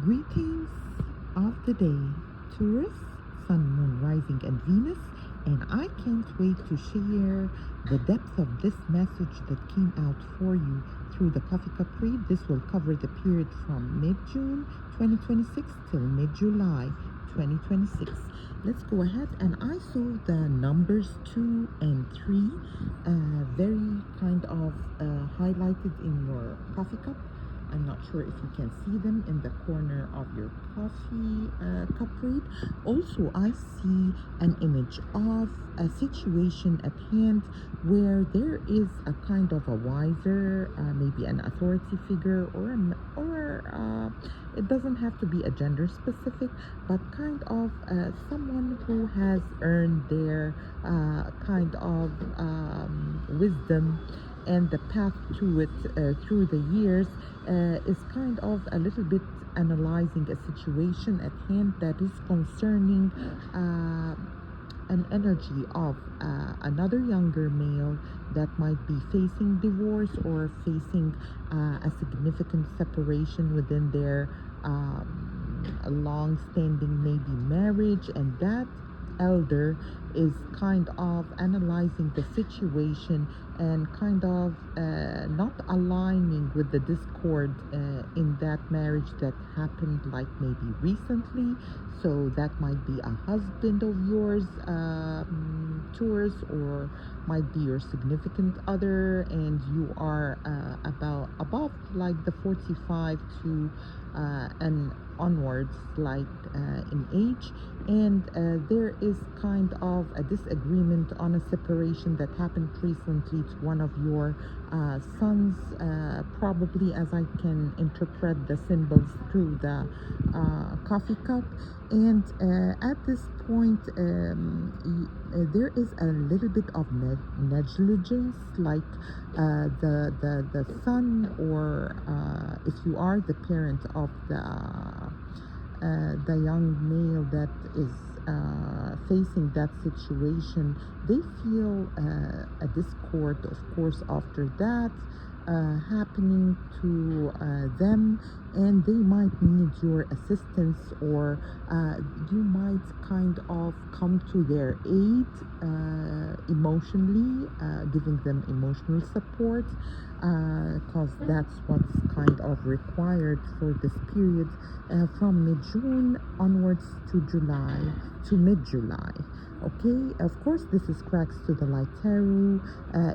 Greetings of the day, Taurus, Sun, Moon, Rising, and Venus, and I can't wait to share the depth of this message that came out for you through the Coffee Cup read. This will cover the period from mid-June 2026 till mid-July 2026. Let's go ahead, and I saw the numbers 2 and 3 very kind of highlighted in your coffee cup. I'm not sure if you can see them in the corner of your coffee cup read. Also, I see an image of a situation at hand where there is a kind of a wiser, maybe an authority figure, or it doesn't have to be a gender specific, but kind of someone who has earned their kind of wisdom, and the path to it through the years is kind of a little bit analyzing a situation at hand that is concerning an energy of another younger male that might be facing divorce or facing a significant separation within their long-standing maybe marriage, and that elder is kind of analyzing the situation and kind of not aligning with the discord in that marriage that happened like maybe recently. So that might be a husband of yours, Taurus, or might be your significant other, and you are about above like the 45 to and onwards, like in age, and there is kind of a disagreement on a separation that happened recently to one of your sons, probably, as I can interpret the symbols through the coffee cup. And at this point, there is a little bit of negligence, like the son, or if you are the parent of the young male that is facing that situation, they feel a discord, of course, after that happening to them, and they might need your assistance, or you might kind of come to their aid emotionally, giving them emotional support, because that's what's kind of required for this period from mid-June onwards to mid-July. Okay, of course, this is Cracks to the Light Tarot.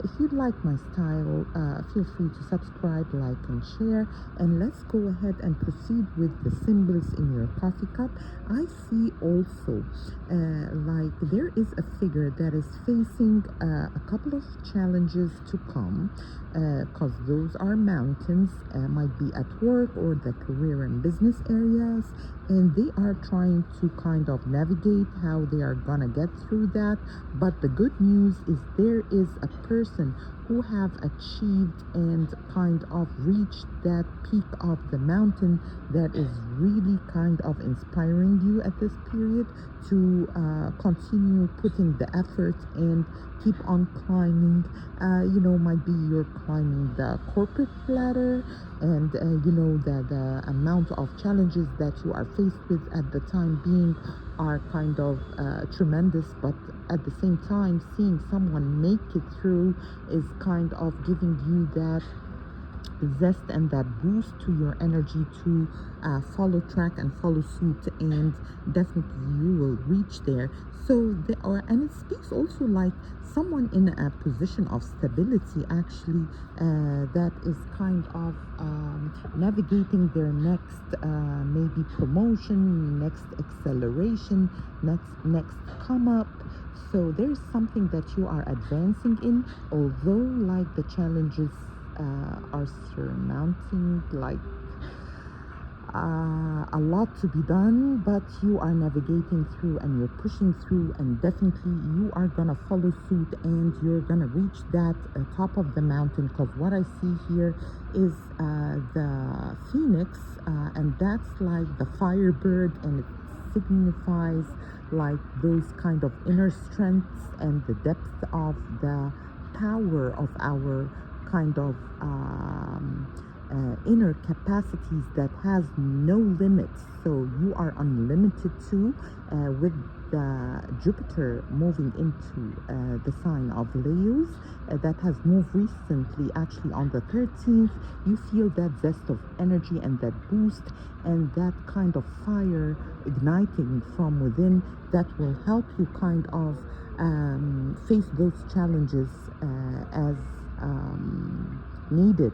If you like my style, feel free to subscribe, like, and share. And let's go ahead and proceed with the symbols in your coffee cup. I see also like there is a figure that is facing a couple of challenges to come, because those are mountains, might be at work or the career and business areas, and they are trying to kind of navigate how they are gonna get through that. But the good news is there is a person who have achieved and kind of reached that peak of the mountain that is really kind of inspiring you at this period to continue putting the effort and keep on climbing. Might be you're climbing the corporate ladder, and the amount of challenges that you are faced with at the time being are kind of tremendous, but at the same time, seeing someone make it through is kind of giving you that zest and that boost to your energy to follow track and follow suit, and definitely you will reach there. So and it speaks also like someone in a position of stability, actually, that is kind of navigating their next maybe promotion, next acceleration, next come up. So there's something that you are advancing in, although like the challenges are surmounting, like a lot to be done, but you are navigating through and you're pushing through, and definitely you are gonna follow suit and you're gonna reach that top of the mountain. Because what I see here is the phoenix, and that's like the firebird, and it signifies like those kind of inner strengths and the depth of the power of our kind of inner capacities that has no limits. So you are unlimited too, with the Jupiter moving into the sign of Leos, that has moved recently, actually on the 13th. You feel that zest of energy and that boost and that kind of fire igniting from within that will help you kind of face those challenges as needed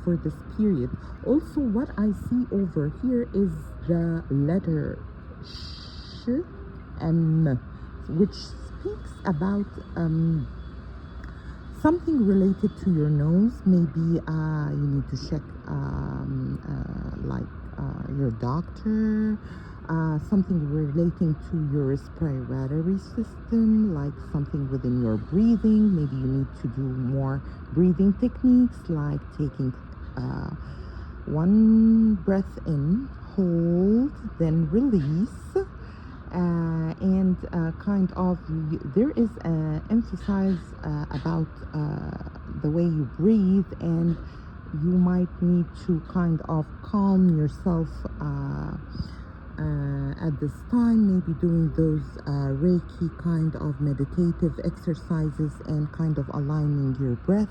for this period. Also, what I see over here is the letter sh and m, which speaks about something related to your nose. Maybe you need to check your doctor, something relating to your respiratory system, like something within your breathing. Maybe you need to do more breathing techniques, like taking one breath in, hold, then release. And kind of there is emphasis about the way you breathe, and you might need to kind of calm yourself at this time, maybe doing those Reiki kind of meditative exercises and kind of aligning your breath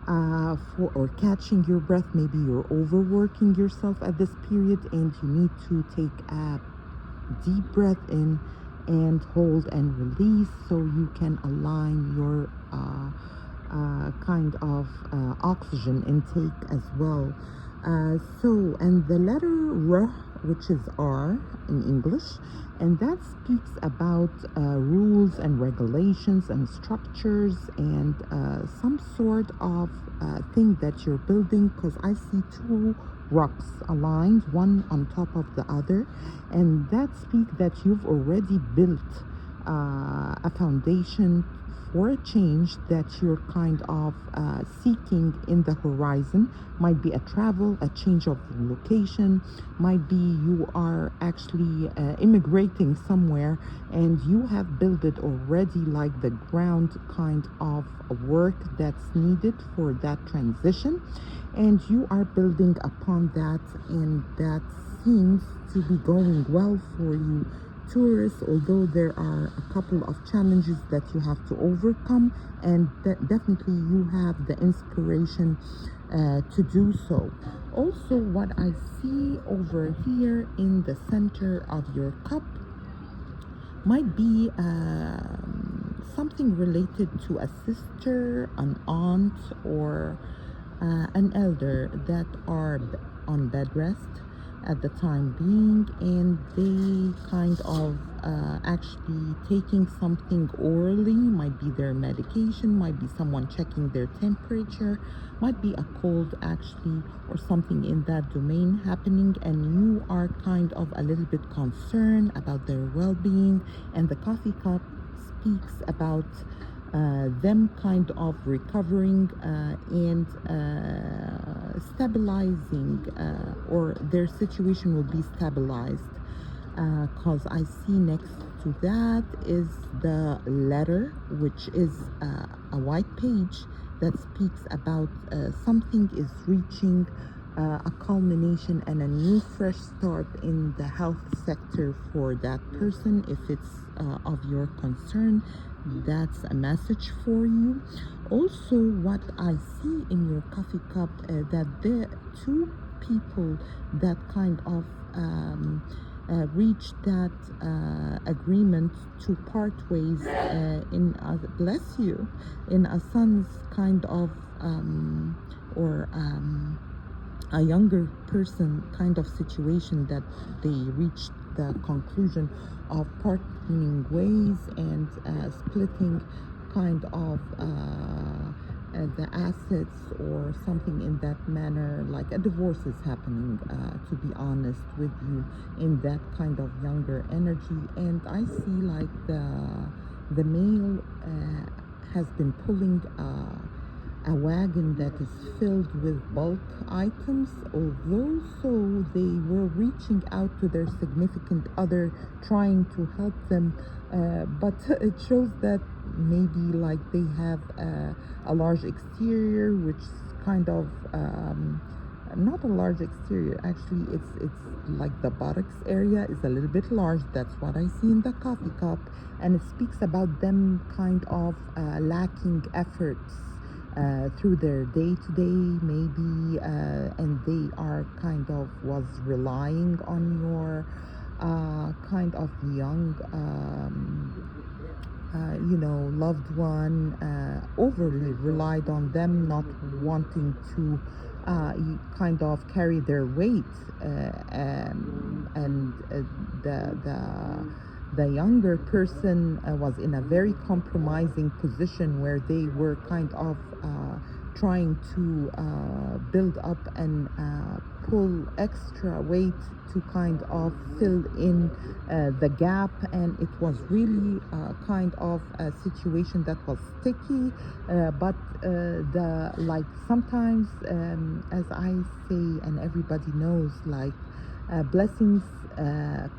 or catching your breath. Maybe you're overworking yourself at this period and you need to take a deep breath in and hold and release, so you can align your kind of oxygen intake as well. And the letter R, which is R in English, and that speaks about rules and regulations and structures and some sort of thing that you're building, because I see two rocks aligned, one on top of the other, and that speaks that you've already built a foundation for a change that you're kind of seeking in the horizon. Might be a travel, a change of location, might be you are actually immigrating somewhere and you have built it already, like the ground kind of work that's needed for that transition, and you are building upon that, and that seems to be going well for you, Taurus, although there are a couple of challenges that you have to overcome, and definitely you have the inspiration to do so. Also, what I see over here in the center of your cup might be something related to a sister, an aunt, or an elder that are on bed rest at the time being, and they kind of actually taking something orally. Might be their medication, might be someone checking their temperature, might be a cold actually, or something in that domain happening, and you are kind of a little bit concerned about their well-being. And the coffee cup speaks about them kind of recovering and stabilizing, or their situation will be stabilized, because I see next to that is the letter, which is a white page that speaks about something is reaching a culmination and a new fresh start in the health sector for that person. If it's of your concern, that's a message for you. Also, what I see in your coffee cup, that there are two people that kind of reach that agreement to part ways in bless you, in a son's kind of or a younger person kind of situation, that they reached the conclusion of parting ways and splitting kind of the assets or something in that manner, like a divorce is happening, to be honest with you, in that kind of younger energy. And I see like the male has been pulling a wagon that is filled with bulk items, although so they were reaching out to their significant other, trying to help them, but it shows that maybe like they have a large exterior, which kind of not a large exterior. Actually, it's like the buttocks area is a little bit large. That's what I see in the coffee cup, and it speaks about them kind of lacking efforts through their day-to-day, maybe, and they are kind of was relying on your kind of young loved one, overly relied on them, not wanting to kind of carry their weight, and the younger person was in a very compromising position where they were kind of trying to build up and pull extra weight to kind of fill in the gap, and it was really kind of a situation that was sticky, but the like sometimes, as I say and everybody knows, like blessings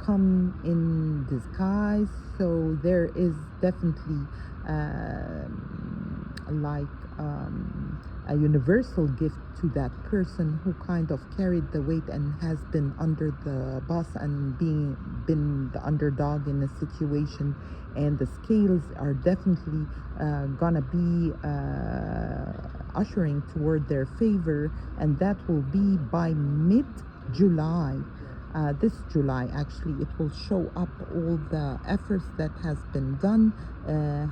come in disguise. So there is definitely like a universal gift to that person who kind of carried the weight and has been under the bus and been the underdog in a situation, and the scales are definitely gonna be ushering toward their favor, and that will be by mid-July. This July, actually, it will show up all the efforts that has been done,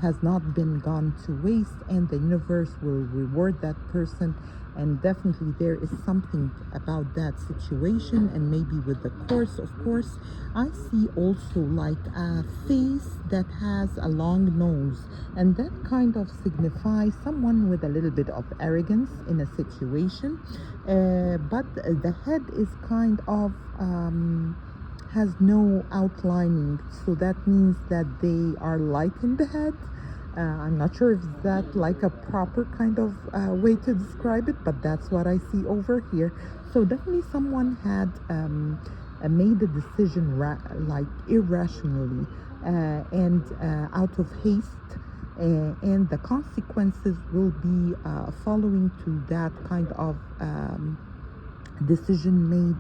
has not been gone to waste, and the universe will reward that person. And definitely there is something about that situation, and maybe with the course, of course. I see also like a face that has a long nose, and that kind of signifies someone with a little bit of arrogance in a situation, but the head is kind of has no outlining, so that means that they are light in the head. I'm not sure if that like a proper kind of way to describe it, but that's what I see over here. So definitely someone had made a decision like irrationally, and out of haste, and the consequences will be following to that kind of decision made.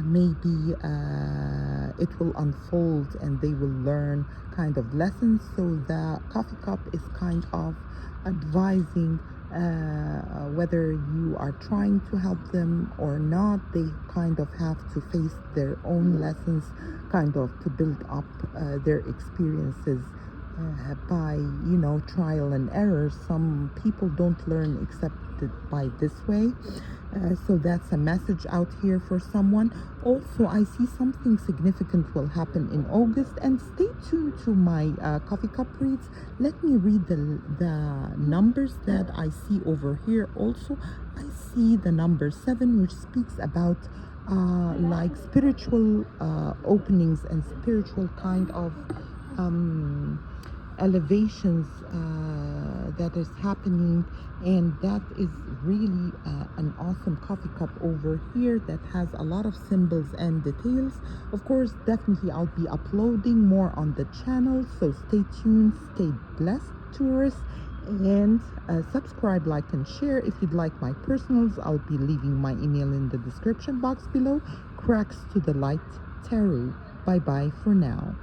Maybe it will unfold and they will learn kind of lessons. So the coffee cup is kind of advising whether you are trying to help them or not. They kind of have to face their own lessons, kind of to build up their experiences by trial and error. Some people don't learn except by this way. So that's a message out here for someone. Also, I see something significant will happen in August, and stay tuned to my coffee cup reads. Let me read the numbers that I see over here. Also, I see the number 7, which speaks about like spiritual openings and spiritual kind of elevations that is happening, and that is really an awesome coffee cup over here that has a lot of symbols and details. Of course, definitely I'll be uploading more on the channel, so stay tuned, stay blessed, tourists, and subscribe, like, and share. If you'd like my personals, I'll be leaving my email in the description box below. Cracks to the Light Tarot. Bye bye for now.